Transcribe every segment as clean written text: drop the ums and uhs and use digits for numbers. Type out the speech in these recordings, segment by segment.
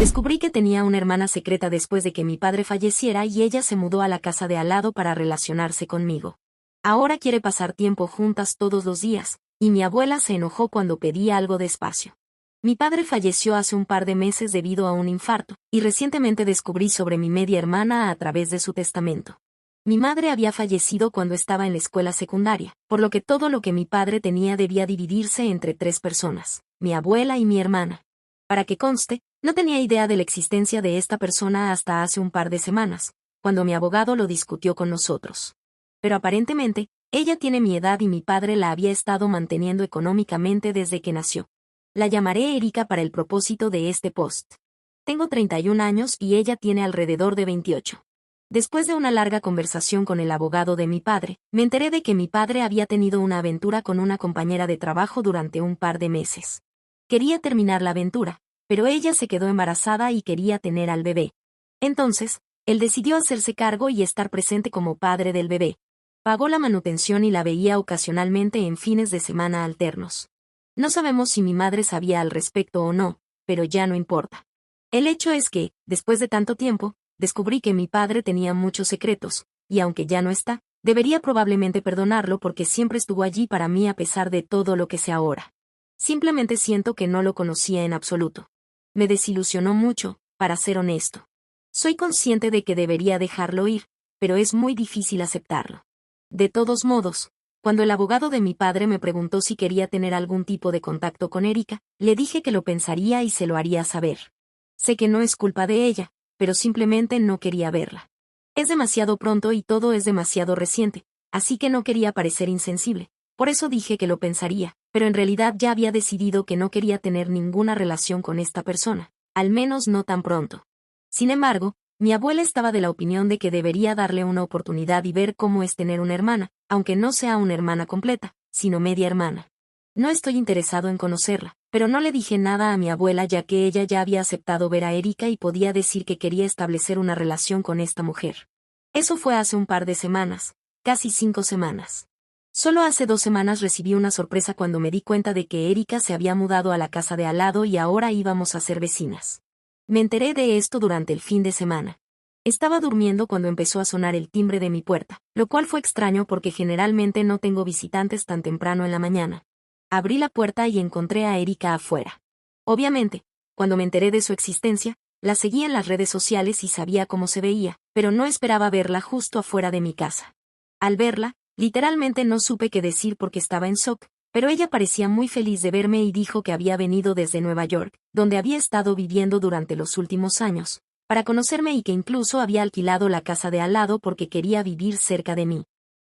Descubrí que tenía una hermana secreta después de que mi padre falleciera y ella se mudó a la casa de al lado para relacionarse conmigo. Ahora quiere pasar tiempo juntas todos los días, y mi abuela se enojó cuando pedí algo de espacio. Mi padre falleció hace un par de meses debido a un infarto, y recientemente descubrí sobre mi media hermana a través de su testamento. Mi madre había fallecido cuando estaba en la escuela secundaria, por lo que todo lo que mi padre tenía debía dividirse entre 3 personas, mi abuela y mi hermana. Para que conste, no tenía idea de la existencia de esta persona hasta hace un par de semanas, cuando mi abogado lo discutió con nosotros. Pero aparentemente, ella tiene mi edad y mi padre la había estado manteniendo económicamente desde que nació. La llamaré Erika para el propósito de este post. Tengo 31 años y ella tiene alrededor de 28. Después de una larga conversación con el abogado de mi padre, me enteré de que mi padre había tenido una aventura con una compañera de trabajo durante un par de meses. Quería terminar la aventura, pero ella se quedó embarazada y quería tener al bebé. Entonces, él decidió hacerse cargo y estar presente como padre del bebé. Pagó la manutención y la veía ocasionalmente en fines de semana alternos. No sabemos si mi madre sabía al respecto o no, pero ya no importa. El hecho es que, después de tanto tiempo, descubrí que mi padre tenía muchos secretos, y aunque ya no está, debería probablemente perdonarlo porque siempre estuvo allí para mí a pesar de todo lo que sé ahora. Simplemente siento que no lo conocía en absoluto. Me desilusionó mucho, para ser honesto. Soy consciente de que debería dejarlo ir, pero es muy difícil aceptarlo. De todos modos, cuando el abogado de mi padre me preguntó si quería tener algún tipo de contacto con Erika, le dije que lo pensaría y se lo haría saber. Sé que no es culpa de ella, pero simplemente no quería verla. Es demasiado pronto y todo es demasiado reciente, así que no quería parecer insensible. Por eso dije que lo pensaría, pero en realidad ya había decidido que no quería tener ninguna relación con esta persona, al menos no tan pronto. Sin embargo, mi abuela estaba de la opinión de que debería darle una oportunidad y ver cómo es tener una hermana, aunque no sea una hermana completa, sino media hermana. No estoy interesado en conocerla, pero no le dije nada a mi abuela ya que ella ya había aceptado ver a Erika y podía decir que quería establecer una relación con esta mujer. Eso fue hace un par de semanas, casi 5 semanas. Solo hace 2 semanas recibí una sorpresa cuando me di cuenta de que Erika se había mudado a la casa de al lado y ahora íbamos a ser vecinas. Me enteré de esto durante el fin de semana. Estaba durmiendo cuando empezó a sonar el timbre de mi puerta, lo cual fue extraño porque generalmente no tengo visitantes tan temprano en la mañana. Abrí la puerta y encontré a Erika afuera. Obviamente, cuando me enteré de su existencia, la seguí en las redes sociales y sabía cómo se veía, pero no esperaba verla justo afuera de mi casa. Al verla, literalmente no supe qué decir porque estaba en shock, pero ella parecía muy feliz de verme y dijo que había venido desde Nueva York, donde había estado viviendo durante los últimos años, para conocerme y que incluso había alquilado la casa de al lado porque quería vivir cerca de mí.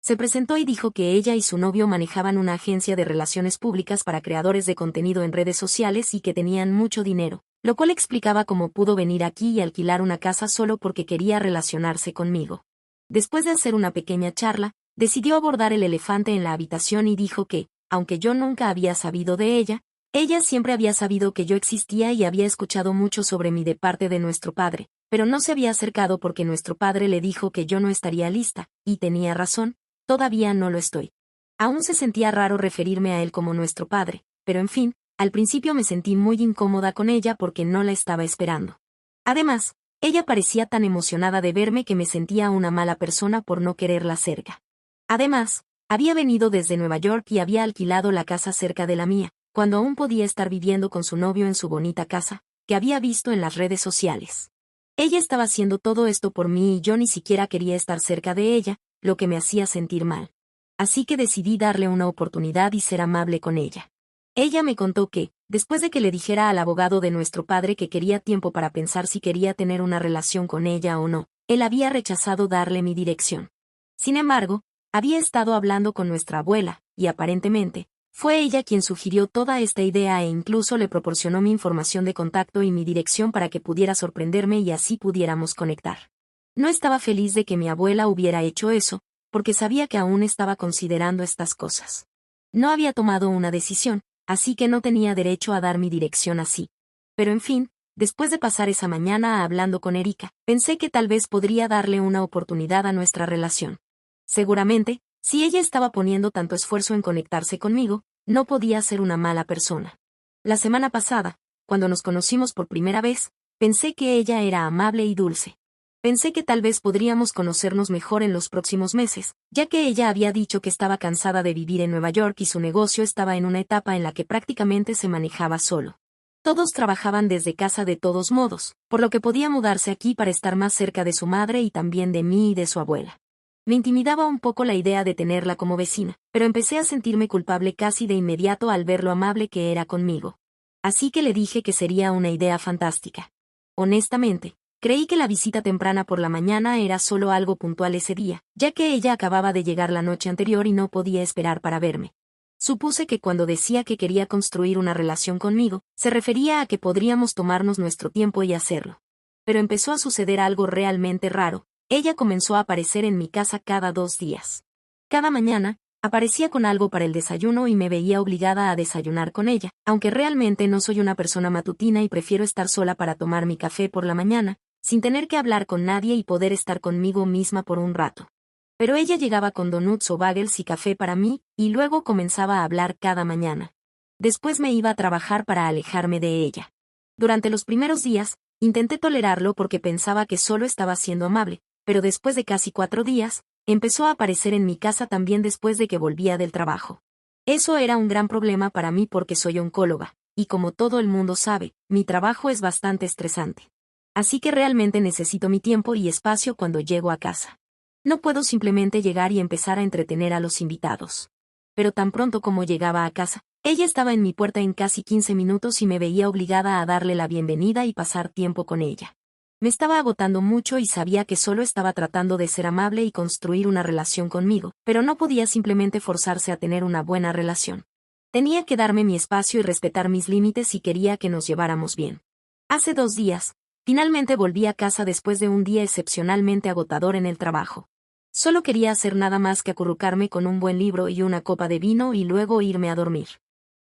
Se presentó y dijo que ella y su novio manejaban una agencia de relaciones públicas para creadores de contenido en redes sociales y que tenían mucho dinero, lo cual explicaba cómo pudo venir aquí y alquilar una casa solo porque quería relacionarse conmigo. Después de hacer una pequeña charla, decidió abordar el elefante en la habitación y dijo que, aunque yo nunca había sabido de ella, ella siempre había sabido que yo existía y había escuchado mucho sobre mí de parte de nuestro padre, pero no se había acercado porque nuestro padre le dijo que yo no estaría lista, y tenía razón, todavía no lo estoy. Aún se sentía raro referirme a él como nuestro padre, pero en fin, al principio me sentí muy incómoda con ella porque no la estaba esperando. Además, ella parecía tan emocionada de verme que me sentía una mala persona por no quererla cerca. Además, había venido desde Nueva York y había alquilado la casa cerca de la mía, cuando aún podía estar viviendo con su novio en su bonita casa, que había visto en las redes sociales. Ella estaba haciendo todo esto por mí y yo ni siquiera quería estar cerca de ella, lo que me hacía sentir mal. Así que decidí darle una oportunidad y ser amable con ella. Ella me contó que, después de que le dijera al abogado de nuestro padre que quería tiempo para pensar si quería tener una relación con ella o no, él había rechazado darle mi dirección. Sin embargo, había estado hablando con nuestra abuela, y aparentemente, fue ella quien sugirió toda esta idea e incluso le proporcionó mi información de contacto y mi dirección para que pudiera sorprenderme y así pudiéramos conectar. No estaba feliz de que mi abuela hubiera hecho eso, porque sabía que aún estaba considerando estas cosas. No había tomado una decisión, así que no tenía derecho a dar mi dirección así. Pero en fin, después de pasar esa mañana hablando con Erika, pensé que tal vez podría darle una oportunidad a nuestra relación. Seguramente, si ella estaba poniendo tanto esfuerzo en conectarse conmigo, no podía ser una mala persona. La semana pasada, cuando nos conocimos por primera vez, Pensé que ella era amable y dulce. Pensé que tal vez podríamos conocernos mejor en los próximos meses, ya que ella había dicho que estaba cansada de vivir en Nueva York y su negocio estaba en una etapa en la que prácticamente se manejaba solo. Todos trabajaban desde casa de todos modos, por lo que podía mudarse aquí para estar más cerca de su madre y también de mí y de su abuela. Me intimidaba un poco la idea de tenerla como vecina, pero empecé a sentirme culpable casi de inmediato al ver lo amable que era conmigo. Así que le dije que sería una idea fantástica. Honestamente, creí que la visita temprana por la mañana era solo algo puntual ese día, ya que ella acababa de llegar la noche anterior y no podía esperar para verme. Supuse que cuando decía que quería construir una relación conmigo, se refería a que podríamos tomarnos nuestro tiempo y hacerlo. Pero empezó a suceder algo realmente raro. Ella comenzó a aparecer en mi casa cada 2 días. Cada mañana, aparecía con algo para el desayuno y me veía obligada a desayunar con ella, aunque realmente no soy una persona matutina y prefiero estar sola para tomar mi café por la mañana, sin tener que hablar con nadie y poder estar conmigo misma por un rato. Pero ella llegaba con donuts o bagels y café para mí, y luego comenzaba a hablar cada mañana. Después me iba a trabajar para alejarme de ella. Durante los primeros días, intenté tolerarlo porque pensaba que solo estaba siendo amable, pero después de casi 4 días, empezó a aparecer en mi casa también después de que volvía del trabajo. Eso era un gran problema para mí porque soy oncóloga, y como todo el mundo sabe, mi trabajo es bastante estresante. Así que realmente necesito mi tiempo y espacio cuando llego a casa. No puedo simplemente llegar y empezar a entretener a los invitados. Pero tan pronto como llegaba a casa, ella estaba en mi puerta en casi 15 minutos y me veía obligada a darle la bienvenida y pasar tiempo con ella. Me estaba agotando mucho y sabía que solo estaba tratando de ser amable y construir una relación conmigo, pero no podía simplemente forzarse a tener una buena relación. Tenía que darme mi espacio y respetar mis límites si quería que nos lleváramos bien. Hace 2 días, finalmente volví a casa después de un día excepcionalmente agotador en el trabajo. Solo quería hacer nada más que acurrucarme con un buen libro y una copa de vino y luego irme a dormir.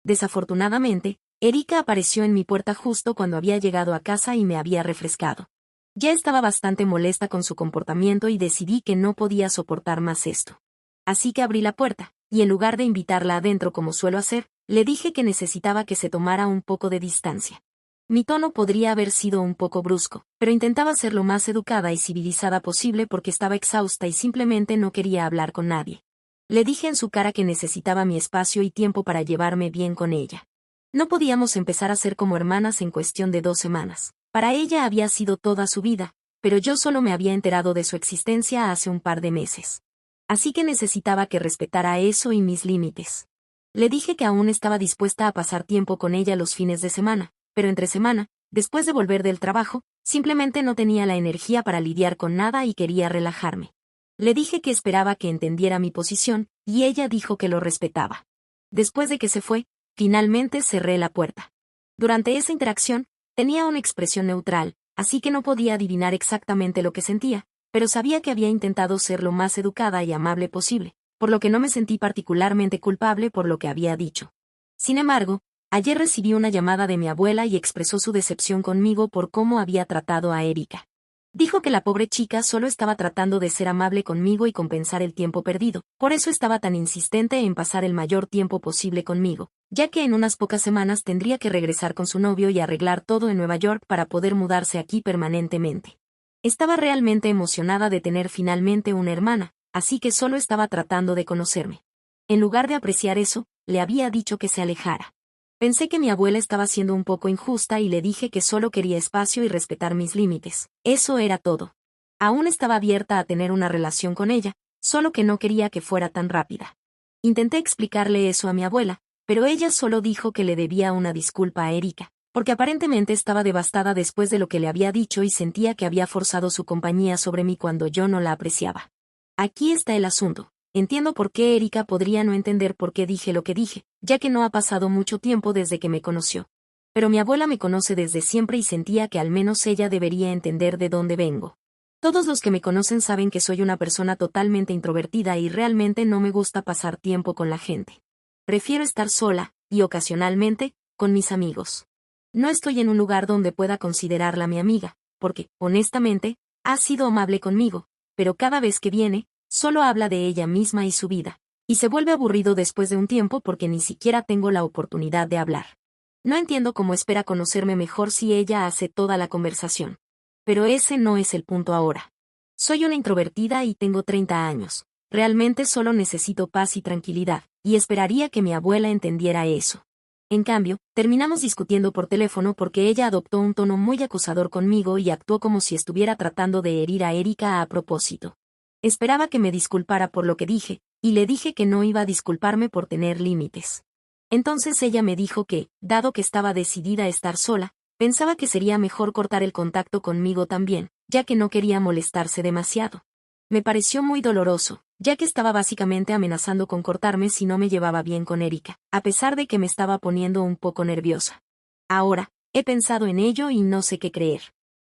Desafortunadamente, Erika apareció en mi puerta justo cuando había llegado a casa y me había refrescado. Ya estaba bastante molesta con su comportamiento y decidí que no podía soportar más esto. Así que abrí la puerta, y en lugar de invitarla adentro como suelo hacer, le dije que necesitaba que se tomara un poco de distancia. Mi tono podría haber sido un poco brusco, pero intentaba ser lo más educada y civilizada posible porque estaba exhausta y simplemente no quería hablar con nadie. Le dije en su cara que necesitaba mi espacio y tiempo para llevarme bien con ella. No podíamos empezar a ser como hermanas en cuestión de 2 semanas. Para ella había sido toda su vida, pero yo solo me había enterado de su existencia hace un par de meses. Así que necesitaba que respetara eso y mis límites. Le dije que aún estaba dispuesta a pasar tiempo con ella los fines de semana, pero entre semana, después de volver del trabajo, simplemente no tenía la energía para lidiar con nada y quería relajarme. Le dije que esperaba que entendiera mi posición, y ella dijo que lo respetaba. Después de que se fue, finalmente cerré la puerta. Durante esa interacción, tenía una expresión neutral, así que no podía adivinar exactamente lo que sentía, pero sabía que había intentado ser lo más educada y amable posible, por lo que no me sentí particularmente culpable por lo que había dicho. Sin embargo, ayer recibí una llamada de mi abuela y expresó su decepción conmigo por cómo había tratado a Erika. Dijo que la pobre chica solo estaba tratando de ser amable conmigo y compensar el tiempo perdido, por eso estaba tan insistente en pasar el mayor tiempo posible conmigo, ya que en unas pocas semanas tendría que regresar con su novio y arreglar todo en Nueva York para poder mudarse aquí permanentemente. Estaba realmente emocionada de tener finalmente una hermana, así que solo estaba tratando de conocerme. En lugar de apreciar eso, le había dicho que se alejara. Pensé que mi abuela estaba siendo un poco injusta y le dije que solo quería espacio y respetar mis límites. Eso era todo. Aún estaba abierta a tener una relación con ella, solo que no quería que fuera tan rápida. Intenté explicarle eso a mi abuela, pero ella solo dijo que le debía una disculpa a Erika, porque aparentemente estaba devastada después de lo que le había dicho y sentía que había forzado su compañía sobre mí cuando yo no la apreciaba. Aquí está el asunto. Entiendo por qué Erika podría no entender por qué dije lo que dije, ya que no ha pasado mucho tiempo desde que me conoció. Pero mi abuela me conoce desde siempre y sentía que al menos ella debería entender de dónde vengo. Todos los que me conocen saben que soy una persona totalmente introvertida y realmente no me gusta pasar tiempo con la gente. Prefiero estar sola, y ocasionalmente, con mis amigos. No estoy en un lugar donde pueda considerarla mi amiga, porque, honestamente, ha sido amable conmigo, pero cada vez que viene, solo habla de ella misma y su vida, y se vuelve aburrido después de un tiempo porque ni siquiera tengo la oportunidad de hablar. No entiendo cómo espera conocerme mejor si ella hace toda la conversación. Pero ese no es el punto ahora. Soy una introvertida y tengo 30 años. Realmente solo necesito paz y tranquilidad, y esperaría que mi abuela entendiera eso. En cambio, terminamos discutiendo por teléfono porque ella adoptó un tono muy acusador conmigo y actuó como si estuviera tratando de herir a Erika a propósito. Esperaba que me disculpara por lo que dije, y le dije que no iba a disculparme por tener límites. Entonces ella me dijo que, dado que estaba decidida a estar sola, pensaba que sería mejor cortar el contacto conmigo también, ya que no quería molestarse demasiado. Me pareció muy doloroso, ya que estaba básicamente amenazando con cortarme si no me llevaba bien con Erika, a pesar de que me estaba poniendo un poco nerviosa. Ahora, he pensado en ello y no sé qué creer.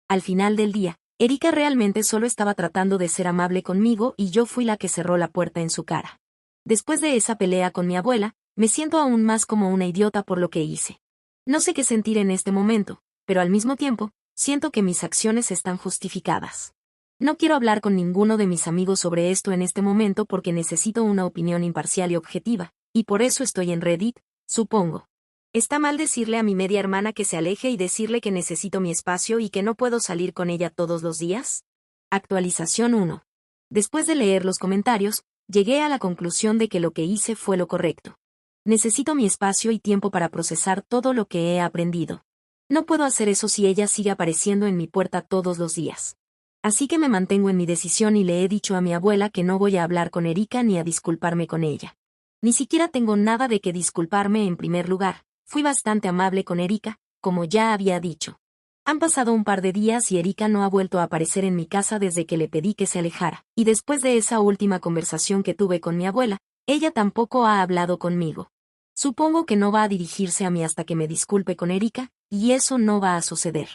Al final del día, Erika realmente solo estaba tratando de ser amable conmigo y yo fui la que cerró la puerta en su cara. Después de esa pelea con mi abuela, me siento aún más como una idiota por lo que hice. No sé qué sentir en este momento, pero al mismo tiempo, siento que mis acciones están justificadas. No quiero hablar con ninguno de mis amigos sobre esto en este momento porque necesito una opinión imparcial y objetiva, y por eso estoy en Reddit, supongo. ¿Está mal decirle a mi media hermana que se aleje y decirle que necesito mi espacio y que no puedo salir con ella todos los días? Actualización 1. Después de leer los comentarios, llegué a la conclusión de que lo que hice fue lo correcto. Necesito mi espacio y tiempo para procesar todo lo que he aprendido. No puedo hacer eso si ella sigue apareciendo en mi puerta todos los días. Así que me mantengo en mi decisión y le he dicho a mi abuela que no voy a hablar con Erika ni a disculparme con ella. Ni siquiera tengo nada de qué disculparme en primer lugar. Fui bastante amable con Erika, como ya había dicho. Han pasado un par de días y Erika no ha vuelto a aparecer en mi casa desde que le pedí que se alejara, y después de esa última conversación que tuve con mi abuela, ella tampoco ha hablado conmigo. Supongo que no va a dirigirse a mí hasta que me disculpe con Erika, y eso no va a suceder.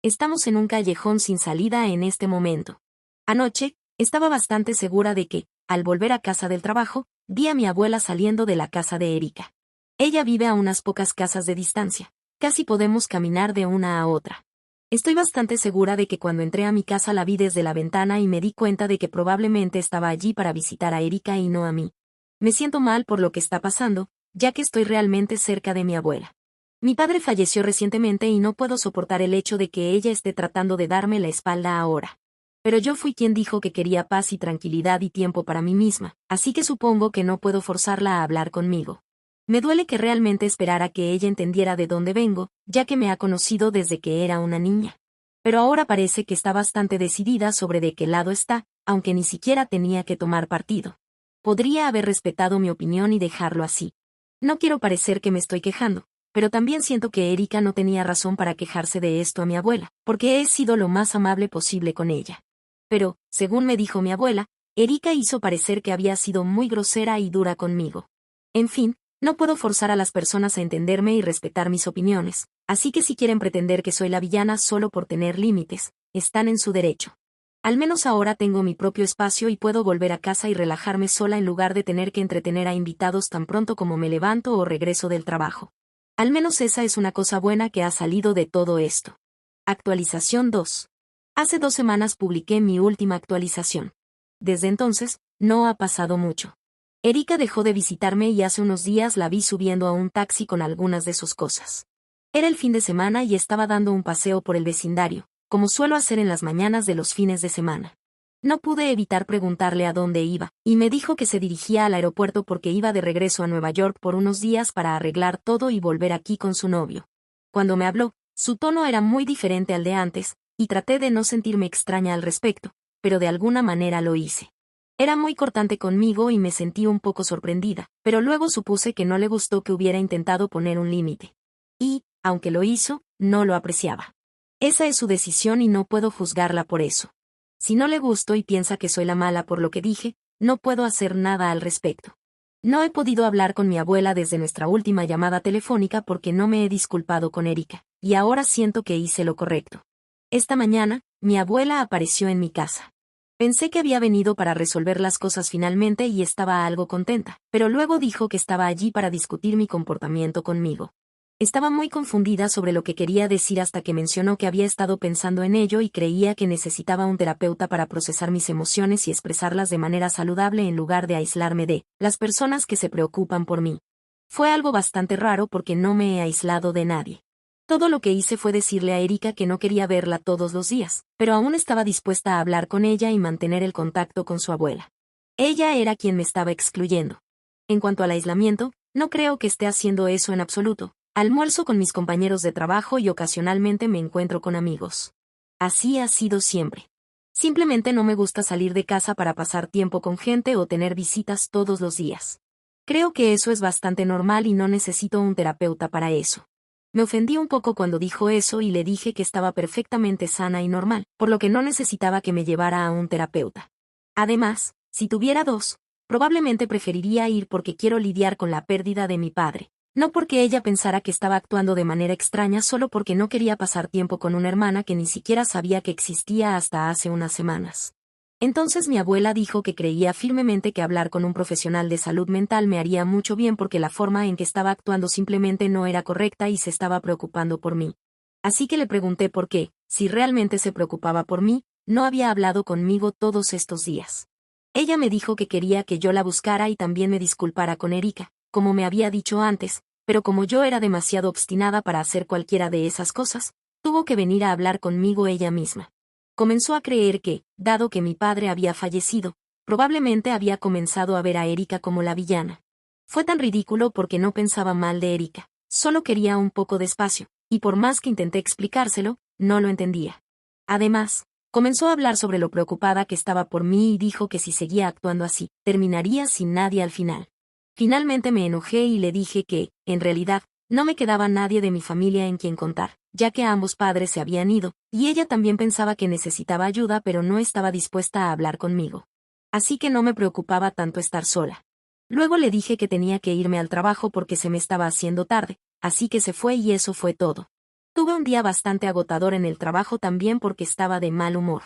Estamos en un callejón sin salida en este momento. Anoche, estaba bastante segura de que, al volver a casa del trabajo, vi a mi abuela saliendo de la casa de Erika. Ella vive a unas pocas casas de distancia. Casi podemos caminar de una a otra. Estoy bastante segura de que cuando entré a mi casa la vi desde la ventana y me di cuenta de que probablemente estaba allí para visitar a Erika y no a mí. Me siento mal por lo que está pasando, ya que estoy realmente cerca de mi abuela. Mi padre falleció recientemente y no puedo soportar el hecho de que ella esté tratando de darme la espalda ahora. Pero yo fui quien dijo que quería paz y tranquilidad y tiempo para mí misma, así que supongo que no puedo forzarla a hablar conmigo. Me duele que realmente esperara que ella entendiera de dónde vengo, ya que me ha conocido desde que era una niña. Pero ahora parece que está bastante decidida sobre de qué lado está, aunque ni siquiera tenía que tomar partido. Podría haber respetado mi opinión y dejarlo así. No quiero parecer que me estoy quejando, pero también siento que Erika no tenía razón para quejarse de esto a mi abuela, porque he sido lo más amable posible con ella. Pero, según me dijo mi abuela, Erika hizo parecer que había sido muy grosera y dura conmigo. En fin, no puedo forzar a las personas a entenderme y respetar mis opiniones, así que si quieren pretender que soy la villana solo por tener límites, están en su derecho. Al menos ahora tengo mi propio espacio y puedo volver a casa y relajarme sola en lugar de tener que entretener a invitados tan pronto como me levanto o regreso del trabajo. Al menos esa es una cosa buena que ha salido de todo esto. Actualización 2. Hace 2 semanas publiqué mi última actualización. Desde entonces, no ha pasado mucho. Erika dejó de visitarme y hace unos días la vi subiendo a un taxi con algunas de sus cosas. Era el fin de semana y estaba dando un paseo por el vecindario, como suelo hacer en las mañanas de los fines de semana. No pude evitar preguntarle a dónde iba, y me dijo que se dirigía al aeropuerto porque iba de regreso a Nueva York por unos días para arreglar todo y volver aquí con su novio. Cuando me habló, su tono era muy diferente al de antes, y traté de no sentirme extraña al respecto, pero de alguna manera lo hice. Era muy cortante conmigo y me sentí un poco sorprendida, pero luego supuse que no le gustó que hubiera intentado poner un límite. Y, aunque lo hizo, no lo apreciaba. Esa es su decisión y no puedo juzgarla por eso. Si no le gusto y piensa que soy la mala por lo que dije, no puedo hacer nada al respecto. No he podido hablar con mi abuela desde nuestra última llamada telefónica porque no me he disculpado con Erika, y ahora siento que hice lo correcto. Esta mañana, mi abuela apareció en mi casa. Pensé que había venido para resolver las cosas finalmente y estaba algo contenta, pero luego dijo que estaba allí para discutir mi comportamiento conmigo. Estaba muy confundida sobre lo que quería decir hasta que mencionó que había estado pensando en ello y creía que necesitaba un terapeuta para procesar mis emociones y expresarlas de manera saludable en lugar de aislarme de las personas que se preocupan por mí. Fue algo bastante raro porque no me he aislado de nadie. Todo lo que hice fue decirle a Erika que no quería verla todos los días, pero aún estaba dispuesta a hablar con ella y mantener el contacto con su abuela. Ella era quien me estaba excluyendo. En cuanto al aislamiento, no creo que esté haciendo eso en absoluto. Almuerzo con mis compañeros de trabajo y ocasionalmente me encuentro con amigos. Así ha sido siempre. Simplemente no me gusta salir de casa para pasar tiempo con gente o tener visitas todos los días. Creo que eso es bastante normal y no necesito un terapeuta para eso. Me ofendí un poco cuando dijo eso y le dije que estaba perfectamente sana y normal, por lo que no necesitaba que me llevara a un terapeuta. Además, si tuviera dos, probablemente preferiría ir porque quiero lidiar con la pérdida de mi padre, no porque ella pensara que estaba actuando de manera extraña solo porque no quería pasar tiempo con una hermana que ni siquiera sabía que existía hasta hace unas semanas. Entonces mi abuela dijo que creía firmemente que hablar con un profesional de salud mental me haría mucho bien porque la forma en que estaba actuando simplemente no era correcta y se estaba preocupando por mí. Así que le pregunté por qué, si realmente se preocupaba por mí, no había hablado conmigo todos estos días. Ella me dijo que quería que yo la buscara y también me disculpara con Erika, como me había dicho antes, pero como yo era demasiado obstinada para hacer cualquiera de esas cosas, tuvo que venir a hablar conmigo ella misma. Comenzó a creer que, dado que mi padre había fallecido, probablemente había comenzado a ver a Erika como la villana. Fue tan ridículo porque no pensaba mal de Erika, solo quería un poco de espacio, y por más que intenté explicárselo, no lo entendía. Además, comenzó a hablar sobre lo preocupada que estaba por mí y dijo que si seguía actuando así, terminaría sin nadie al final. Finalmente me enojé y le dije que, en realidad, no me quedaba nadie de mi familia en quien contar, ya que ambos padres se habían ido, y ella también pensaba que necesitaba ayuda pero no estaba dispuesta a hablar conmigo. Así que no me preocupaba tanto estar sola. Luego le dije que tenía que irme al trabajo porque se me estaba haciendo tarde, así que se fue y eso fue todo. Tuve un día bastante agotador en el trabajo también porque estaba de mal humor.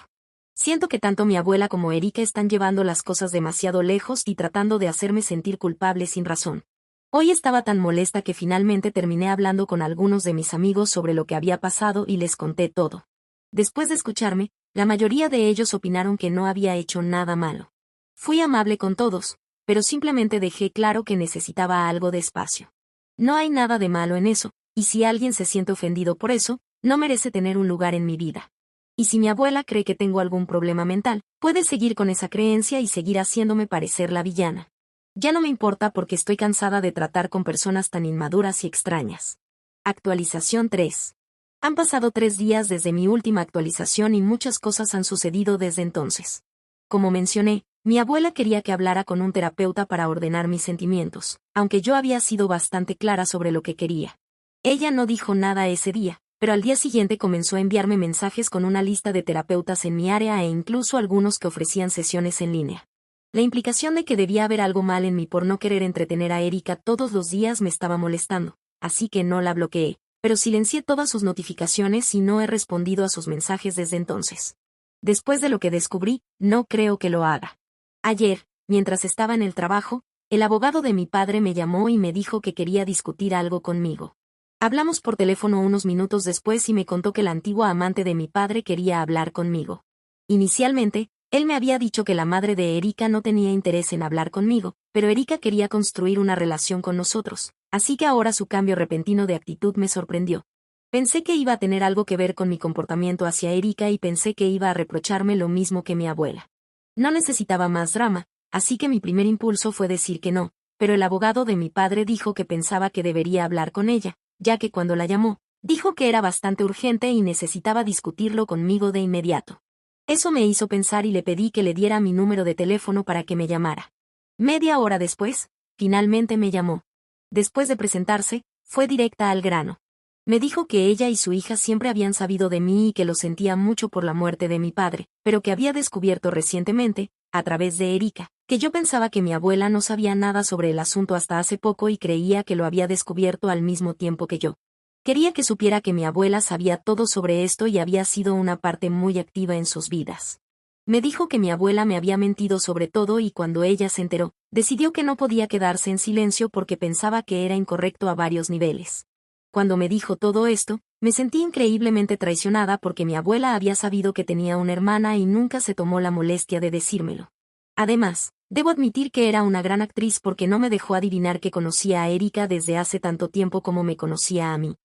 Siento que tanto mi abuela como Erika están llevando las cosas demasiado lejos y tratando de hacerme sentir culpable sin razón. Hoy estaba tan molesta que finalmente terminé hablando con algunos de mis amigos sobre lo que había pasado y les conté todo. Después de escucharme, la mayoría de ellos opinaron que no había hecho nada malo. Fui amable con todos, pero simplemente dejé claro que necesitaba algo de espacio. No hay nada de malo en eso, y si alguien se siente ofendido por eso, no merece tener un lugar en mi vida. Y si mi abuela cree que tengo algún problema mental, puede seguir con esa creencia y seguir haciéndome parecer la villana. Ya no me importa porque estoy cansada de tratar con personas tan inmaduras y extrañas. Actualización 3. Han pasado 3 días desde mi última actualización y muchas cosas han sucedido desde entonces. Como mencioné, mi abuela quería que hablara con un terapeuta para ordenar mis sentimientos, aunque yo había sido bastante clara sobre lo que quería. Ella no dijo nada ese día, pero al día siguiente comenzó a enviarme mensajes con una lista de terapeutas en mi área e incluso algunos que ofrecían sesiones en línea. La implicación de que debía haber algo mal en mí por no querer entretener a Erika todos los días me estaba molestando, así que no la bloqueé, pero silencié todas sus notificaciones y no he respondido a sus mensajes desde entonces. Después de lo que descubrí, no creo que lo haga. Ayer, mientras estaba en el trabajo, el abogado de mi padre me llamó y me dijo que quería discutir algo conmigo. Hablamos por teléfono unos minutos después y me contó que la antigua amante de mi padre quería hablar conmigo. Inicialmente, él me había dicho que la madre de Erika no tenía interés en hablar conmigo, pero Erika quería construir una relación con nosotros, así que ahora su cambio repentino de actitud me sorprendió. Pensé que iba a tener algo que ver con mi comportamiento hacia Erika y pensé que iba a reprocharme lo mismo que mi abuela. No necesitaba más drama, así que mi primer impulso fue decir que no, pero el abogado de mi padre dijo que pensaba que debería hablar con ella, ya que cuando la llamó, dijo que era bastante urgente y necesitaba discutirlo conmigo de inmediato. Eso me hizo pensar y le pedí que le diera mi número de teléfono para que me llamara. Media hora después, finalmente me llamó. Después de presentarse, fue directa al grano. Me dijo que ella y su hija siempre habían sabido de mí y que lo sentía mucho por la muerte de mi padre, pero que había descubierto recientemente, a través de Erika, que yo pensaba que mi abuela no sabía nada sobre el asunto hasta hace poco y creía que lo había descubierto al mismo tiempo que yo. Quería que supiera que mi abuela sabía todo sobre esto y había sido una parte muy activa en sus vidas. Me dijo que mi abuela me había mentido sobre todo y cuando ella se enteró, decidió que no podía quedarse en silencio porque pensaba que era incorrecto a varios niveles. Cuando me dijo todo esto, me sentí increíblemente traicionada porque mi abuela había sabido que tenía una hermana y nunca se tomó la molestia de decírmelo. Además, Debo admitir que era una gran actriz porque no me dejó adivinar que conocía a Erika desde hace tanto tiempo como me conocía a mí.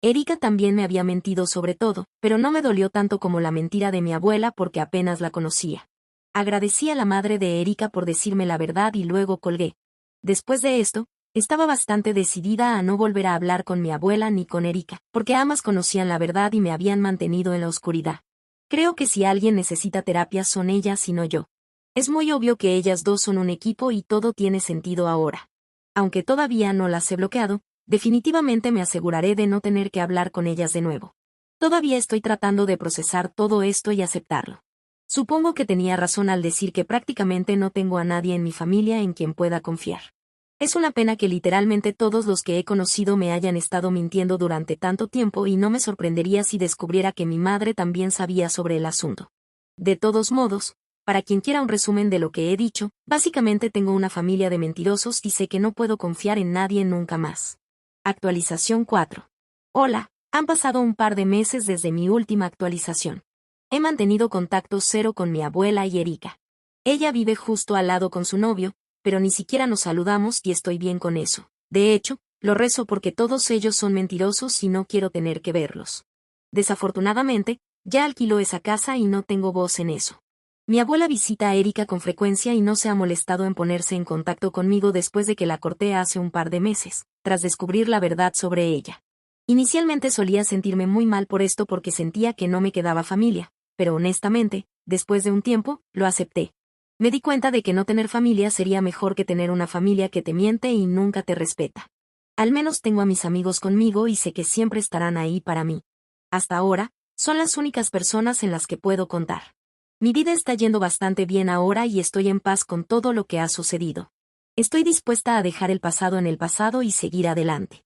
Erika también me había mentido sobre todo, pero no me dolió tanto como la mentira de mi abuela porque apenas la conocía. Agradecí a la madre de Erika por decirme la verdad y luego colgué. Después de esto, estaba bastante decidida a no volver a hablar con mi abuela ni con Erika, porque ambas conocían la verdad y me habían mantenido en la oscuridad. Creo que si alguien necesita terapia son ellas y no yo. Es muy obvio que ellas dos son un equipo y todo tiene sentido ahora. Aunque todavía no las he bloqueado, definitivamente me aseguraré de no tener que hablar con ellas de nuevo. Todavía estoy tratando de procesar todo esto y aceptarlo. Supongo que tenía razón al decir que prácticamente no tengo a nadie en mi familia en quien pueda confiar. Es una pena que literalmente todos los que he conocido me hayan estado mintiendo durante tanto tiempo y no me sorprendería si descubriera que mi madre también sabía sobre el asunto. De todos modos, para quien quiera un resumen de lo que he dicho, básicamente tengo una familia de mentirosos y sé que no puedo confiar en nadie nunca más. Actualización 4. Hola, han pasado un par de meses desde mi última actualización. He mantenido contacto cero con mi abuela y Erika. Ella vive justo al lado con su novio, pero ni siquiera nos saludamos y estoy bien con eso. De hecho, lo rezo porque todos ellos son mentirosos y no quiero tener que verlos. Desafortunadamente, ya alquiló esa casa y no tengo voz en eso. Mi abuela visita a Erika con frecuencia y no se ha molestado en ponerse en contacto conmigo después de que la corté hace un par de meses, tras descubrir la verdad sobre ella. Inicialmente solía sentirme muy mal por esto porque sentía que no me quedaba familia, pero honestamente, después de un tiempo, lo acepté. Me di cuenta de que no tener familia sería mejor que tener una familia que te miente y nunca te respeta. Al menos tengo a mis amigos conmigo y sé que siempre estarán ahí para mí. Hasta ahora, son las únicas personas en las que puedo contar. Mi vida está yendo bastante bien ahora y estoy en paz con todo lo que ha sucedido. Estoy dispuesta a dejar el pasado en el pasado y seguir adelante.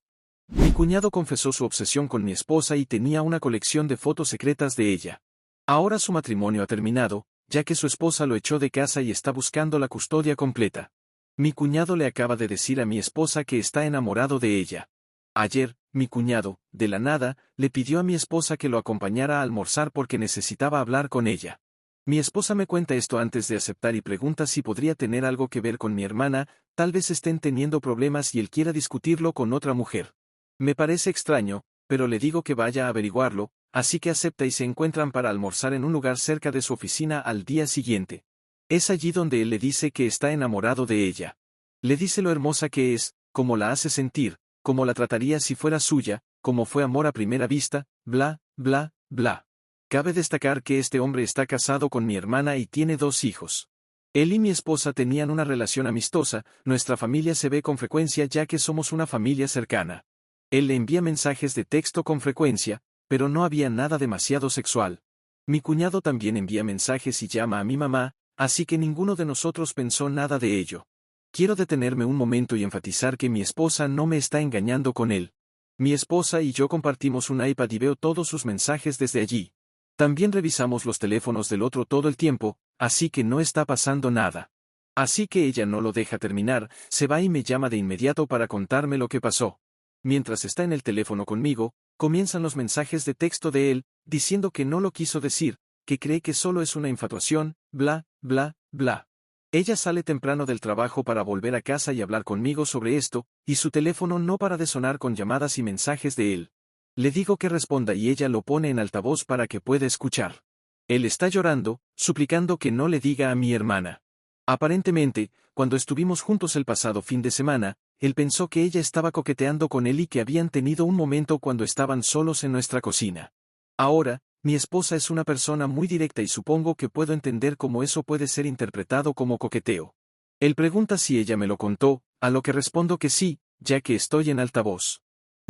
Mi cuñado confesó su obsesión con mi esposa y tenía una colección de fotos secretas de ella. Ahora su matrimonio ha terminado, ya que su esposa lo echó de casa y está buscando la custodia completa. Mi cuñado le acaba de decir a mi esposa que está enamorado de ella. Ayer, mi cuñado, de la nada, le pidió a mi esposa que lo acompañara a almorzar porque necesitaba hablar con ella. Mi esposa me cuenta esto antes de aceptar y pregunta si podría tener algo que ver con mi hermana, tal vez estén teniendo problemas y él quiera discutirlo con otra mujer. Me parece extraño, pero le digo que vaya a averiguarlo, así que acepta y se encuentran para almorzar en un lugar cerca de su oficina al día siguiente. Es allí donde él le dice que está enamorado de ella. Le dice lo hermosa que es, cómo la hace sentir, cómo la trataría si fuera suya, cómo fue amor a primera vista, bla, bla, bla. Cabe destacar que este hombre está casado con mi hermana y tiene 2 hijos. Él y mi esposa tenían una relación amistosa, nuestra familia se ve con frecuencia ya que somos una familia cercana. Él le envía mensajes de texto con frecuencia, pero no había nada demasiado sexual. Mi cuñado también envía mensajes y llama a mi mamá, así que ninguno de nosotros pensó nada de ello. Quiero detenerme un momento y enfatizar que mi esposa no me está engañando con él. Mi esposa y yo compartimos un iPad y veo todos sus mensajes desde allí. También revisamos los teléfonos del otro todo el tiempo, así que no está pasando nada. Así que ella no lo deja terminar, se va y me llama de inmediato para contarme lo que pasó. Mientras está en el teléfono conmigo, comienzan los mensajes de texto de él, diciendo que no lo quiso decir, que cree que solo es una infatuación, bla, bla, bla. Ella sale temprano del trabajo para volver a casa y hablar conmigo sobre esto, y su teléfono no para de sonar con llamadas y mensajes de él. Le digo que responda y ella lo pone en altavoz para que pueda escuchar. Él está llorando, suplicando que no le diga a mi hermana. Aparentemente, cuando estuvimos juntos el pasado fin de semana, él pensó que ella estaba coqueteando con él y que habían tenido un momento cuando estaban solos en nuestra cocina. Ahora, mi esposa es una persona muy directa y supongo que puedo entender cómo eso puede ser interpretado como coqueteo. Él pregunta si ella me lo contó, a lo que respondo que sí, ya que estoy en altavoz.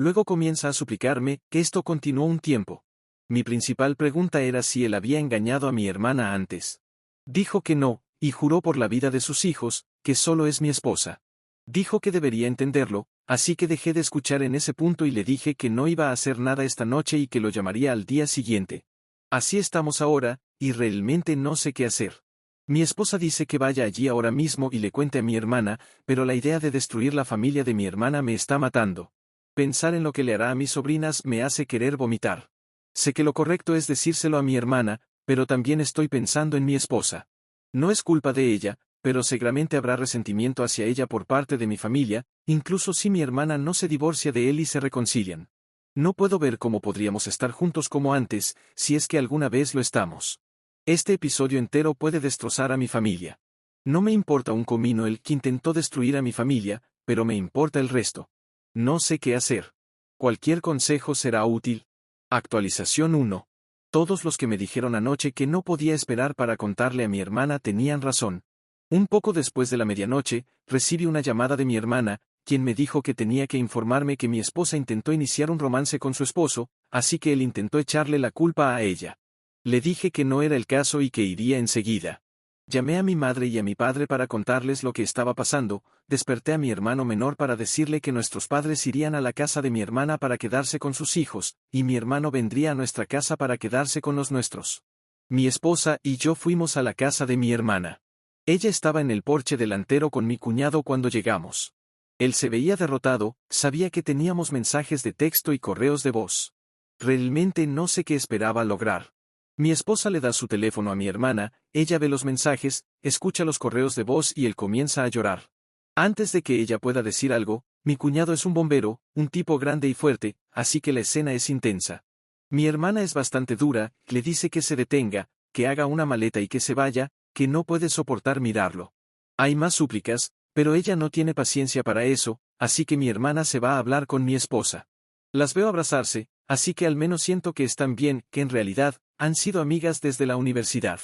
Luego comienza a suplicarme que esto continuó un tiempo. Mi principal pregunta era si él había engañado a mi hermana antes. Dijo que no, y juró por la vida de sus hijos, que solo es mi esposa. Dijo que debería entenderlo, así que dejé de escuchar en ese punto y le dije que no iba a hacer nada esta noche y que lo llamaría al día siguiente. Así estamos ahora, y realmente no sé qué hacer. Mi esposa dice que vaya allí ahora mismo y le cuente a mi hermana, pero la idea de destruir la familia de mi hermana me está matando. Pensar en lo que le hará a mis sobrinas me hace querer vomitar. Sé que lo correcto es decírselo a mi hermana, pero también estoy pensando en mi esposa. No es culpa de ella, Pero seguramente habrá resentimiento hacia ella por parte de mi familia, incluso si mi hermana no se divorcia de él y se reconcilian. No puedo ver cómo podríamos estar juntos como antes, si es que alguna vez lo estamos. Este episodio entero puede destrozar a mi familia. No me importa un comino el que intentó destruir a mi familia, pero me importa el resto. No sé qué hacer. Cualquier consejo será útil. Actualización 1. Todos los que me dijeron anoche que no podía esperar para contarle a mi hermana tenían razón. Un poco después de la medianoche, recibí una llamada de mi hermana, quien me dijo que tenía que informarme que mi esposa intentó iniciar un romance con su esposo, así que él intentó echarle la culpa a ella. Le dije que no era el caso y que iría enseguida. Llamé a mi madre y a mi padre para contarles lo que estaba pasando, desperté a mi hermano menor para decirle que nuestros padres irían a la casa de mi hermana para quedarse con sus hijos, y mi hermano vendría a nuestra casa para quedarse con los nuestros. Mi esposa y yo fuimos a la casa de mi hermana. Ella estaba en el porche delantero con mi cuñado cuando llegamos. Él se veía derrotado, sabía que teníamos mensajes de texto y correos de voz. Realmente no sé qué esperaba lograr. Mi esposa le da su teléfono a mi hermana, ella ve los mensajes, escucha los correos de voz y él comienza a llorar. Antes de que ella pueda decir algo, mi cuñado es un bombero, un tipo grande y fuerte, así que la escena es intensa. Mi hermana es bastante dura, le dice que se detenga, que haga una maleta y que se vaya, que no puede soportar mirarlo. Hay más súplicas, pero ella no tiene paciencia para eso, así que mi hermana se va a hablar con mi esposa. Las veo abrazarse, así que al menos siento que están bien, que en realidad, han sido amigas desde la universidad.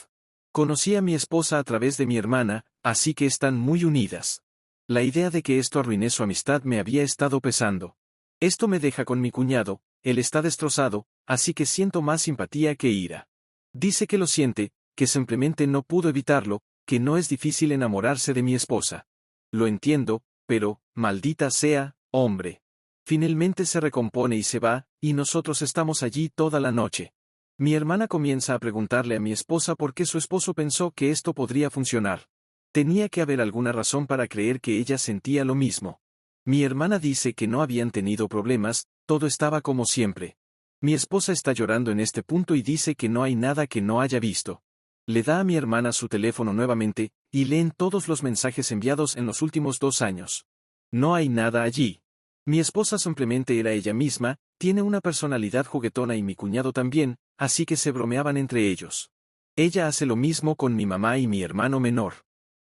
Conocí a mi esposa a través de mi hermana, así que están muy unidas. La idea de que esto arruiné su amistad me había estado pesando. Esto me deja con mi cuñado, él está destrozado, así que siento más simpatía que ira. Dice que lo siente, que simplemente no pudo evitarlo, que no es difícil enamorarse de mi esposa. Lo entiendo, pero, maldita sea, hombre. Finalmente se recompone y se va, y nosotros estamos allí toda la noche. Mi hermana comienza a preguntarle a mi esposa por qué su esposo pensó que esto podría funcionar. Tenía que haber alguna razón para creer que ella sentía lo mismo. Mi hermana dice que no habían tenido problemas, todo estaba como siempre. Mi esposa está llorando en este punto y dice que no hay nada que no haya visto. Le da a mi hermana su teléfono nuevamente, y leen todos los mensajes enviados en los últimos 2 años. No hay nada allí. Mi esposa simplemente era ella misma, tiene una personalidad juguetona y mi cuñado también, así que se bromeaban entre ellos. Ella hace lo mismo con mi mamá y mi hermano menor.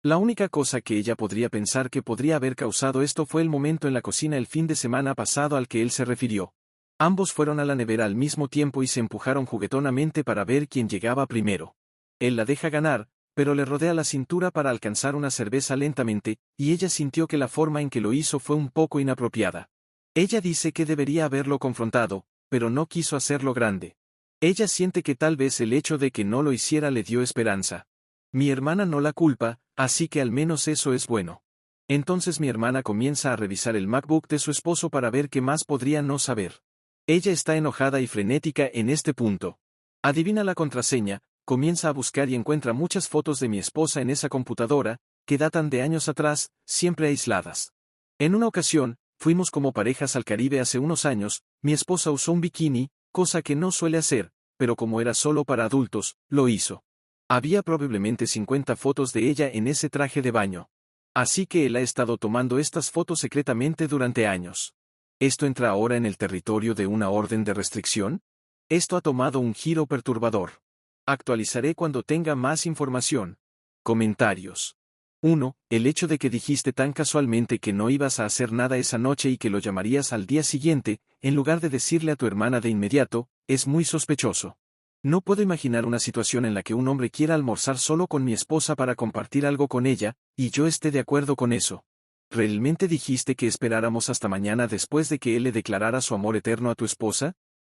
La única cosa que ella podría pensar que podría haber causado esto fue el momento en la cocina el fin de semana pasado al que él se refirió. Ambos fueron a la nevera al mismo tiempo y se empujaron juguetonamente para ver quién llegaba primero. Él la deja ganar, pero le rodea la cintura para alcanzar una cerveza lentamente, y ella sintió que la forma en que lo hizo fue un poco inapropiada. Ella dice que debería haberlo confrontado, pero no quiso hacerlo grande. Ella siente que tal vez el hecho de que no lo hiciera le dio esperanza. Mi hermana no la culpa, así que al menos eso es bueno. Entonces mi hermana comienza a revisar el MacBook de su esposo para ver qué más podría no saber. Ella está enojada y frenética en este punto. Adivina la contraseña, comienza a buscar y encuentra muchas fotos de mi esposa en esa computadora, que datan de años atrás, siempre aisladas. En una ocasión, fuimos como parejas al Caribe hace unos años, mi esposa usó un bikini, cosa que no suele hacer, pero como era solo para adultos, lo hizo. Había probablemente 50 fotos de ella en ese traje de baño. Así que él ha estado tomando estas fotos secretamente durante años. ¿Esto entra ahora en el territorio de una orden de restricción? Esto ha tomado un giro perturbador. Actualizaré cuando tenga más información. Comentarios. 1. El hecho de que dijiste tan casualmente que no ibas a hacer nada esa noche y que lo llamarías al día siguiente, en lugar de decirle a tu hermana de inmediato, es muy sospechoso. No puedo imaginar una situación en la que un hombre quiera almorzar solo con mi esposa para compartir algo con ella, y yo esté de acuerdo con eso. ¿Realmente dijiste que esperáramos hasta mañana después de que él le declarara su amor eterno a tu esposa?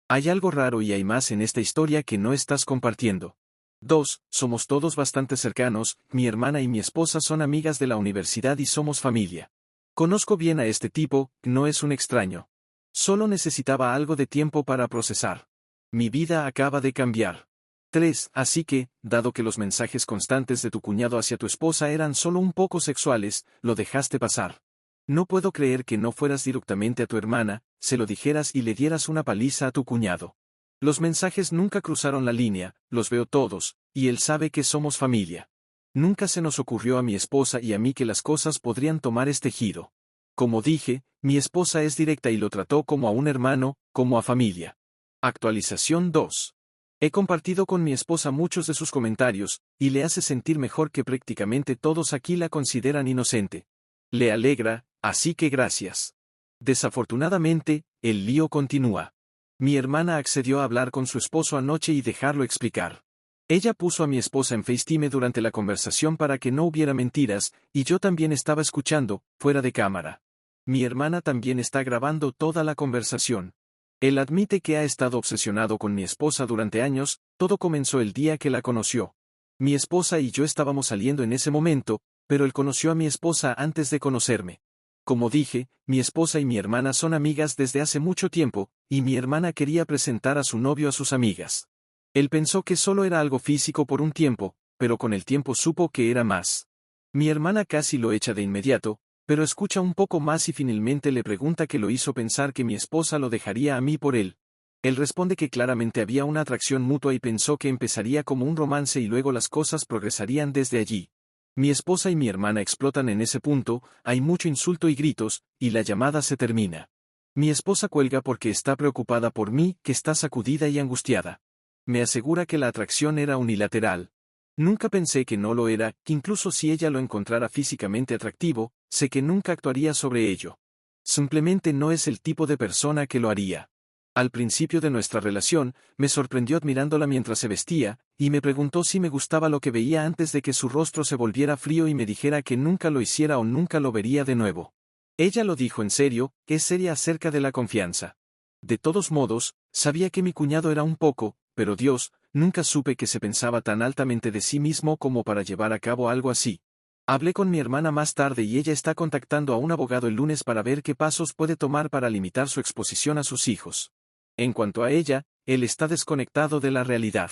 Hay algo raro y hay más en esta historia que no estás compartiendo. 2. Somos todos bastante cercanos, mi hermana y mi esposa son amigas de la universidad y somos familia. Conozco bien a este tipo, no es un extraño. Solo necesitaba algo de tiempo para procesar. Mi vida acaba de cambiar. 3. Así que, dado que los mensajes constantes de tu cuñado hacia tu esposa eran solo un poco sexuales, lo dejaste pasar. No puedo creer que no fueras directamente a tu hermana, se lo dijeras y le dieras una paliza a tu cuñado. Los mensajes nunca cruzaron la línea, los veo todos, y él sabe que somos familia. Nunca se nos ocurrió a mi esposa y a mí que las cosas podrían tomar este giro. Como dije, mi esposa es directa y lo trató como a un hermano, como a familia. Actualización 2. He compartido con mi esposa muchos de sus comentarios, y le hace sentir mejor que prácticamente todos aquí la consideran inocente. Le alegra, así que gracias. Desafortunadamente, el lío continúa. Mi hermana accedió a hablar con su esposo anoche y dejarlo explicar. Ella puso a mi esposa en FaceTime durante la conversación para que no hubiera mentiras, y yo también estaba escuchando, fuera de cámara. Mi hermana también está grabando toda la conversación. Él admite que ha estado obsesionado con mi esposa durante años, todo comenzó el día que la conoció. Mi esposa y yo estábamos saliendo en ese momento, pero él conoció a mi esposa antes de conocerme. Como dije, mi esposa y mi hermana son amigas desde hace mucho tiempo, y mi hermana quería presentar a su novio a sus amigas. Él pensó que solo era algo físico por un tiempo, pero con el tiempo supo que era más. Mi hermana casi lo echa de inmediato, pero escucha un poco más y finalmente le pregunta qué lo hizo pensar que mi esposa lo dejaría a mí por él. Él responde que claramente había una atracción mutua y pensó que empezaría como un romance y luego las cosas progresarían desde allí. Mi esposa y mi hermana explotan en ese punto, hay mucho insulto y gritos, y la llamada se termina. Mi esposa cuelga porque está preocupada por mí, que está sacudida y angustiada. Me asegura que la atracción era unilateral. Nunca pensé que no lo era, que incluso si ella lo encontrara físicamente atractivo, sé que nunca actuaría sobre ello. Simplemente no es el tipo de persona que lo haría. Al principio de nuestra relación, me sorprendió admirándola mientras se vestía, y me preguntó si me gustaba lo que veía antes de que su rostro se volviera frío y me dijera que nunca lo hiciera o nunca lo vería de nuevo. Ella lo dijo en serio, es seria acerca de la confianza. De todos modos, sabía que mi cuñado era un poco, pero Dios, nunca supe que se pensaba tan altamente de sí mismo como para llevar a cabo algo así. Hablé con mi hermana más tarde y ella está contactando a un abogado el lunes para ver qué pasos puede tomar para limitar su exposición a sus hijos. En cuanto a ella, él está desconectado de la realidad.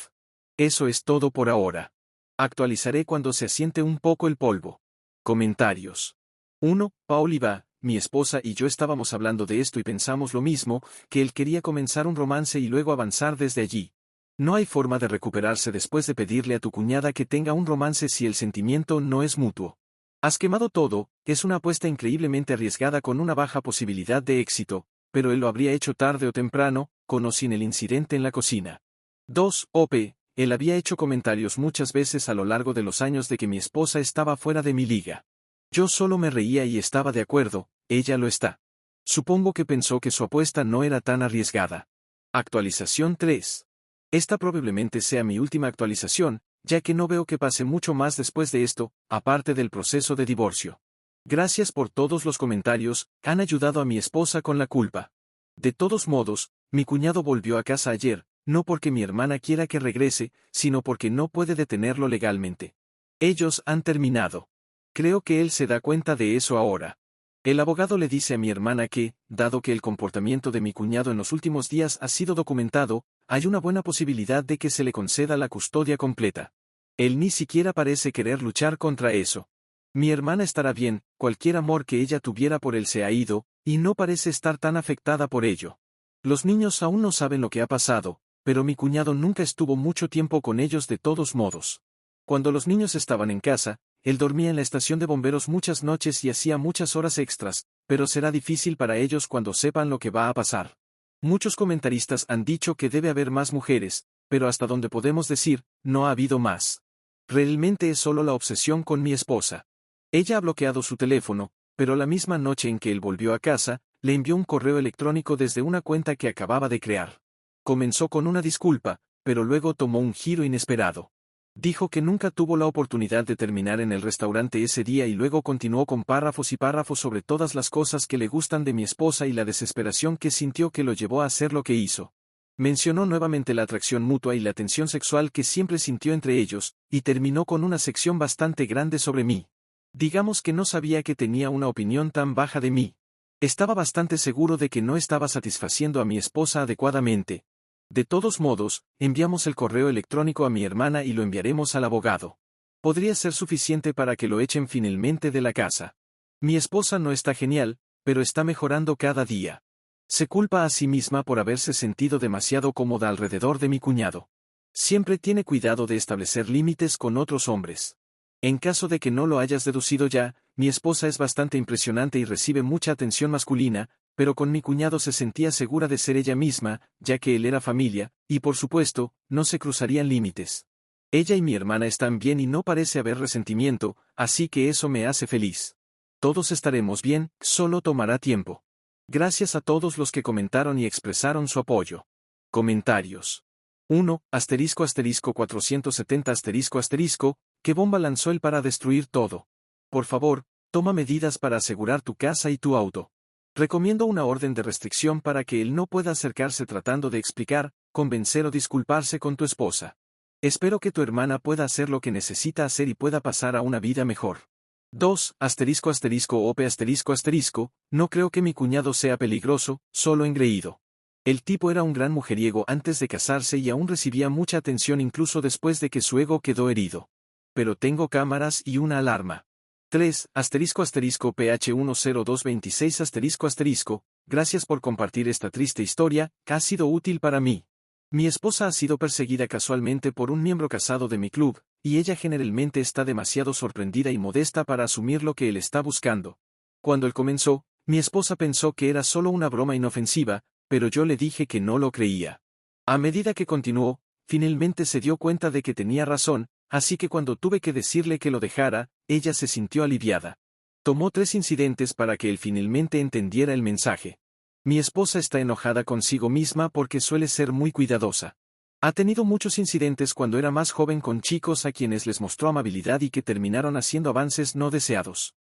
Eso es todo por ahora. Actualizaré cuando se asiente un poco el polvo. Comentarios. 1. Paoliva, mi esposa y yo estábamos hablando de esto y pensamos lo mismo, que él quería comenzar un romance y luego avanzar desde allí. No hay forma de recuperarse después de pedirle a tu cuñada que tenga un romance si el sentimiento no es mutuo. Has quemado todo, es una apuesta increíblemente arriesgada con una baja posibilidad de éxito, pero él lo habría hecho tarde o temprano, con o sin el incidente en la cocina. 2. OP, él había hecho comentarios muchas veces a lo largo de los años de que mi esposa estaba fuera de mi liga. Yo solo me reía y estaba de acuerdo, ella lo está. Supongo que pensó que su apuesta no era tan arriesgada. Actualización 3. Esta probablemente sea mi última actualización, ya que no veo que pase mucho más después de esto, aparte del proceso de divorcio. Gracias por todos los comentarios, han ayudado a mi esposa con la culpa. De todos modos, mi cuñado volvió a casa ayer, no porque mi hermana quiera que regrese, sino porque no puede detenerlo legalmente. Ellos han terminado. Creo que él se da cuenta de eso ahora. El abogado le dice a mi hermana que, dado que el comportamiento de mi cuñado en los últimos días ha sido documentado, hay una buena posibilidad de que se le conceda la custodia completa. Él ni siquiera parece querer luchar contra eso. Mi hermana estará bien, cualquier amor que ella tuviera por él se ha ido, y no parece estar tan afectada por ello. Los niños aún no saben lo que ha pasado, pero mi cuñado nunca estuvo mucho tiempo con ellos de todos modos. Cuando los niños estaban en casa, él dormía en la estación de bomberos muchas noches y hacía muchas horas extras, pero será difícil para ellos cuando sepan lo que va a pasar. Muchos comentaristas han dicho que debe haber más mujeres, pero hasta donde podemos decir, no ha habido más. Realmente es solo la obsesión con mi esposa. Ella ha bloqueado su teléfono, pero la misma noche en que él volvió a casa, le envió un correo electrónico desde una cuenta que acababa de crear. Comenzó con una disculpa, pero luego tomó un giro inesperado. Dijo que nunca tuvo la oportunidad de terminar en el restaurante ese día y luego continuó con párrafos y párrafos sobre todas las cosas que le gustan de mi esposa y la desesperación que sintió que lo llevó a hacer lo que hizo. Mencionó nuevamente la atracción mutua y la tensión sexual que siempre sintió entre ellos, y terminó con una sección bastante grande sobre mí. Digamos que no sabía que tenía una opinión tan baja de mí. Estaba bastante seguro de que no estaba satisfaciendo a mi esposa adecuadamente. De todos modos, enviamos el correo electrónico a mi hermana y lo enviaremos al abogado. Podría ser suficiente para que lo echen finalmente de la casa. Mi esposa no está genial, pero está mejorando cada día. Se culpa a sí misma por haberse sentido demasiado cómoda alrededor de mi cuñado. Siempre tiene cuidado de establecer límites con otros hombres. En caso de que no lo hayas deducido ya, mi esposa es bastante impresionante y recibe mucha atención masculina, pero con mi cuñado se sentía segura de ser ella misma, ya que él era familia, y por supuesto, no se cruzarían límites. Ella y mi hermana están bien y no parece haber resentimiento, así que eso me hace feliz. Todos estaremos bien, solo tomará tiempo. Gracias a todos los que comentaron y expresaron su apoyo. Comentarios. 1. Asterisco asterisco 470 asterisco asterisco, ¿qué bomba lanzó él para destruir todo? Por favor, toma medidas para asegurar tu casa y tu auto. Recomiendo una orden de restricción para que él no pueda acercarse tratando de explicar, convencer o disculparse con tu esposa. Espero que tu hermana pueda hacer lo que necesita hacer y pueda pasar a una vida mejor. 2. Asterisco asterisco ope asterisco asterisco, no creo que mi cuñado sea peligroso, solo engreído. El tipo era un gran mujeriego antes de casarse y aún recibía mucha atención incluso después de que su ego quedó herido. Pero tengo cámaras y una alarma. 3. Asterisco asterisco PH10226 asterisco asterisco, gracias por compartir esta triste historia, que ha sido útil para mí. Mi esposa ha sido perseguida casualmente por un miembro casado de mi club, y ella generalmente está demasiado sorprendida y modesta para asumir lo que él está buscando. Cuando él comenzó, mi esposa pensó que era solo una broma inofensiva, pero yo le dije que no lo creía. A medida que continuó, finalmente se dio cuenta de que tenía razón, así que cuando tuve que decirle que lo dejara, ella se sintió aliviada. Tomó 3 incidentes para que él finalmente entendiera el mensaje. Mi esposa está enojada consigo misma porque suele ser muy cuidadosa. Ha tenido muchos incidentes cuando era más joven con chicos a quienes les mostró amabilidad y que terminaron haciendo avances no deseados.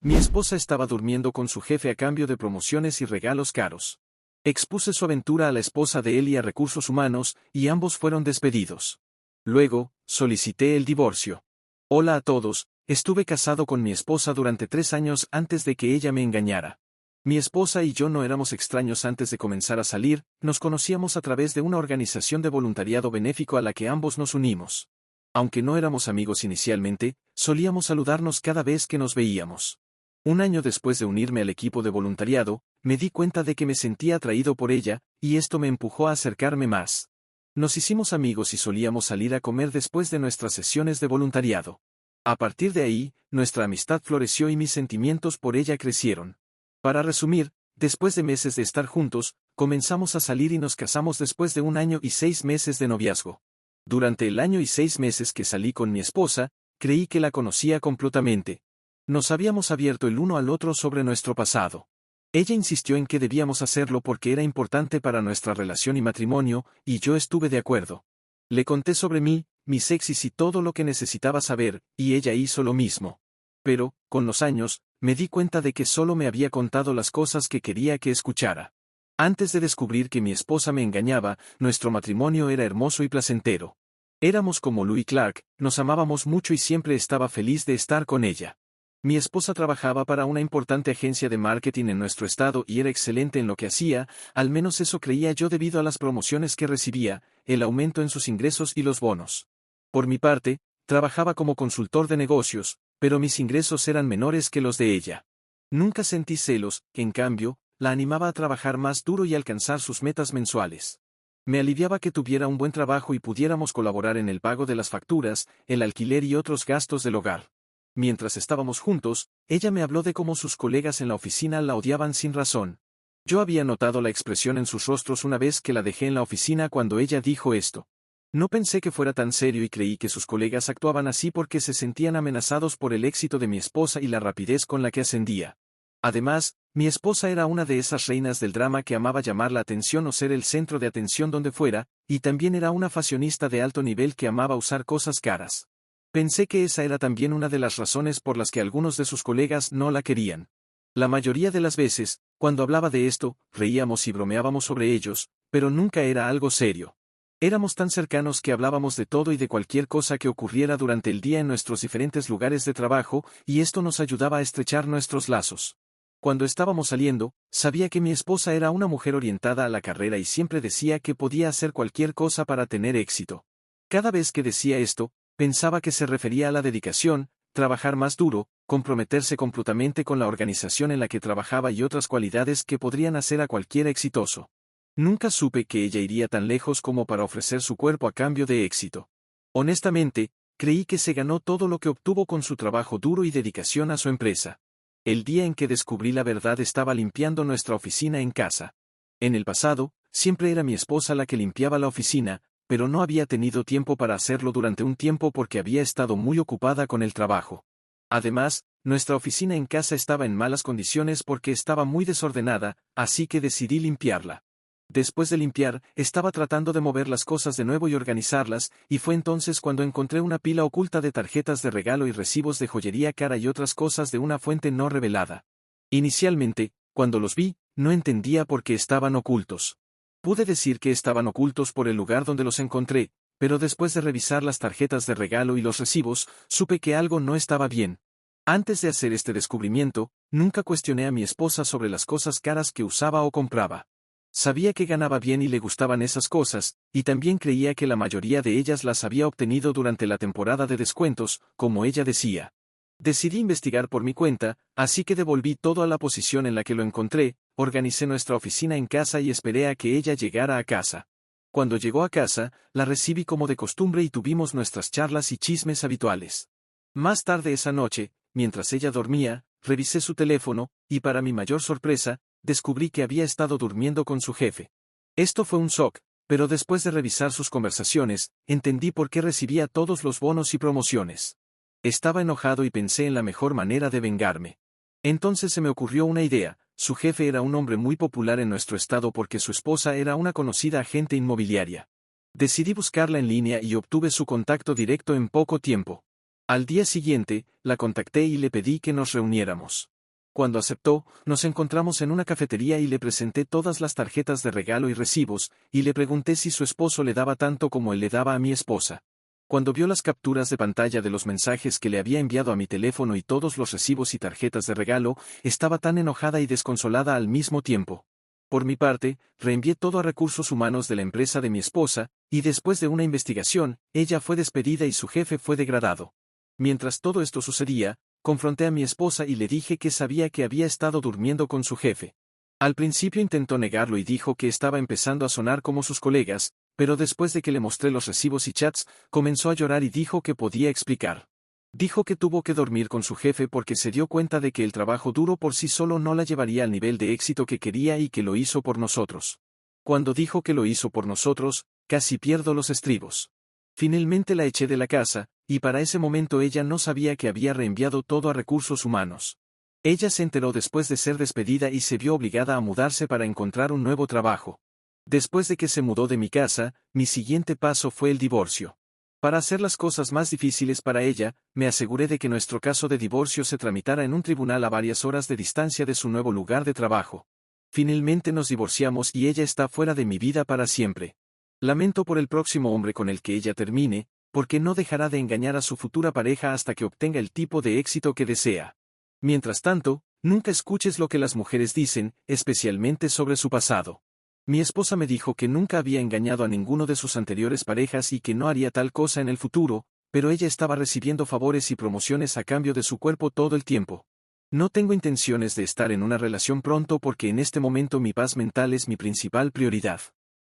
Mi esposa estaba durmiendo con su jefe a cambio de promociones y regalos caros. Expuse su aventura a la esposa de él y a recursos humanos, y ambos fueron despedidos. Luego, solicité el divorcio. Hola a todos, estuve casado con mi esposa durante 3 años antes de que ella me engañara. Mi esposa y yo no éramos extraños antes de comenzar a salir, nos conocíamos a través de una organización de voluntariado benéfico a la que ambos nos unimos. Aunque no éramos amigos inicialmente, solíamos saludarnos cada vez que nos veíamos. Un año después de unirme al equipo de voluntariado, me di cuenta de que me sentía atraído por ella, y esto me empujó a acercarme más. Nos hicimos amigos y solíamos salir a comer después de nuestras sesiones de voluntariado. A partir de ahí, nuestra amistad floreció y mis sentimientos por ella crecieron. Para resumir, después de meses de estar juntos, comenzamos a salir y nos casamos después de 1 año y 6 meses de noviazgo. Durante el año y 6 meses que salí con mi esposa, creí que la conocía completamente. Nos habíamos abierto el uno al otro sobre nuestro pasado. Ella insistió en que debíamos hacerlo porque era importante para nuestra relación y matrimonio, y yo estuve de acuerdo. Le conté sobre mí, mis exes y todo lo que necesitaba saber, y ella hizo lo mismo. Pero, con los años, me di cuenta de que solo me había contado las cosas que quería que escuchara. Antes de descubrir que mi esposa me engañaba, nuestro matrimonio era hermoso y placentero. Éramos como Lou y Clark, nos amábamos mucho y siempre estaba feliz de estar con ella. Mi esposa trabajaba para una importante agencia de marketing en nuestro estado y era excelente en lo que hacía, al menos eso creía yo debido a las promociones que recibía, el aumento en sus ingresos y los bonos. Por mi parte, trabajaba como consultor de negocios, pero mis ingresos eran menores que los de ella. Nunca sentí celos, que en cambio, la animaba a trabajar más duro y alcanzar sus metas mensuales. Me aliviaba que tuviera un buen trabajo y pudiéramos colaborar en el pago de las facturas, el alquiler y otros gastos del hogar. Mientras estábamos juntos, ella me habló de cómo sus colegas en la oficina la odiaban sin razón. Yo había notado la expresión en sus rostros una vez que la dejé en la oficina cuando ella dijo esto. No pensé que fuera tan serio y creí que sus colegas actuaban así porque se sentían amenazados por el éxito de mi esposa y la rapidez con la que ascendía. Además, mi esposa era una de esas reinas del drama que amaba llamar la atención o ser el centro de atención donde fuera, y también era una fashionista de alto nivel que amaba usar cosas caras. Pensé que esa era también una de las razones por las que algunos de sus colegas no la querían. La mayoría de las veces, cuando hablaba de esto, reíamos y bromeábamos sobre ellos, pero nunca era algo serio. Éramos tan cercanos que hablábamos de todo y de cualquier cosa que ocurriera durante el día en nuestros diferentes lugares de trabajo, y esto nos ayudaba a estrechar nuestros lazos. Cuando estábamos saliendo, sabía que mi esposa era una mujer orientada a la carrera y siempre decía que podía hacer cualquier cosa para tener éxito. Cada vez que decía esto, pensaba que se refería a la dedicación, trabajar más duro, comprometerse completamente con la organización en la que trabajaba y otras cualidades que podrían hacer a cualquiera exitoso. Nunca supe que ella iría tan lejos como para ofrecer su cuerpo a cambio de éxito. Honestamente, Creí que se ganó todo lo que obtuvo con su trabajo duro y dedicación a su empresa. El día en que descubrí la verdad estaba limpiando nuestra oficina en casa. En el pasado, siempre era mi esposa la que limpiaba la oficina, pero no había tenido tiempo para hacerlo durante un tiempo porque había estado muy ocupada con el trabajo. Además, nuestra oficina en casa estaba en malas condiciones porque estaba muy desordenada, así que decidí limpiarla. Después de limpiar, estaba tratando de mover las cosas de nuevo y organizarlas, y fue entonces cuando encontré una pila oculta de tarjetas de regalo y recibos de joyería cara y otras cosas de una fuente no revelada. Inicialmente, cuando los vi, no entendía por qué estaban ocultos. Pude decir que estaban ocultos por el lugar donde los encontré, pero después de revisar las tarjetas de regalo y los recibos, supe que algo no estaba bien. Antes de hacer este descubrimiento, nunca cuestioné a mi esposa sobre las cosas caras que usaba o compraba. Sabía que ganaba bien y le gustaban esas cosas, y también creía que la mayoría de ellas las había obtenido durante la temporada de descuentos, como ella decía. Decidí investigar por mi cuenta, así que devolví todo a la posición en la que lo encontré, organicé nuestra oficina en casa y esperé a que ella llegara a casa. Cuando llegó a casa, la recibí como de costumbre y tuvimos nuestras charlas y chismes habituales. Más tarde esa noche, mientras ella dormía, revisé su teléfono, y para mi mayor sorpresa, descubrí que había estado durmiendo con su jefe. Esto fue un shock, pero después de revisar sus conversaciones, entendí por qué recibía todos los bonos y promociones. Estaba enojado y pensé en la mejor manera de vengarme. Entonces se me ocurrió una idea. Su jefe era un hombre muy popular en nuestro estado porque su esposa era una conocida agente inmobiliaria. Decidí buscarla en línea y obtuve su contacto directo en poco tiempo. Al día siguiente, la contacté y le pedí que nos reuniéramos. Cuando aceptó, nos encontramos en una cafetería y le presenté todas las tarjetas de regalo y recibos, y le pregunté si su esposo le daba tanto como él le daba a mi esposa. Cuando vio las capturas de pantalla de los mensajes que le había enviado a mi teléfono y todos los recibos y tarjetas de regalo, estaba tan enojada y desconsolada al mismo tiempo. Por mi parte, reenvié todo a recursos humanos de la empresa de mi esposa, y después de una investigación, ella fue despedida y su jefe fue degradado. Mientras todo esto sucedía, confronté a mi esposa y le dije que sabía que había estado durmiendo con su jefe. Al principio intentó negarlo y dijo que estaba empezando a sonar como sus colegas, pero después de que le mostré los recibos y chats, comenzó a llorar y dijo que podía explicar. Dijo que tuvo que dormir con su jefe porque se dio cuenta de que el trabajo duro por sí solo no la llevaría al nivel de éxito que quería y que lo hizo por nosotros. Cuando dijo que lo hizo por nosotros, casi pierdo los estribos. Finalmente la eché de la casa, y para ese momento ella no sabía que había reenviado todo a recursos humanos. Ella se enteró después de ser despedida y se vio obligada a mudarse para encontrar un nuevo trabajo. Después de que se mudó de mi casa, mi siguiente paso fue el divorcio. Para hacer las cosas más difíciles para ella, me aseguré de que nuestro caso de divorcio se tramitara en un tribunal a varias horas de distancia de su nuevo lugar de trabajo. Finalmente nos divorciamos y ella está fuera de mi vida para siempre. Lamento por el próximo hombre con el que ella termine, porque no dejará de engañar a su futura pareja hasta que obtenga el tipo de éxito que desea. Mientras tanto, nunca escuches lo que las mujeres dicen, especialmente sobre su pasado. Mi esposa me dijo que nunca había engañado a ninguno de sus anteriores parejas y que no haría tal cosa en el futuro, pero ella estaba recibiendo favores y promociones a cambio de su cuerpo todo el tiempo. No tengo intenciones de estar en una relación pronto porque en este momento mi paz mental es mi principal prioridad.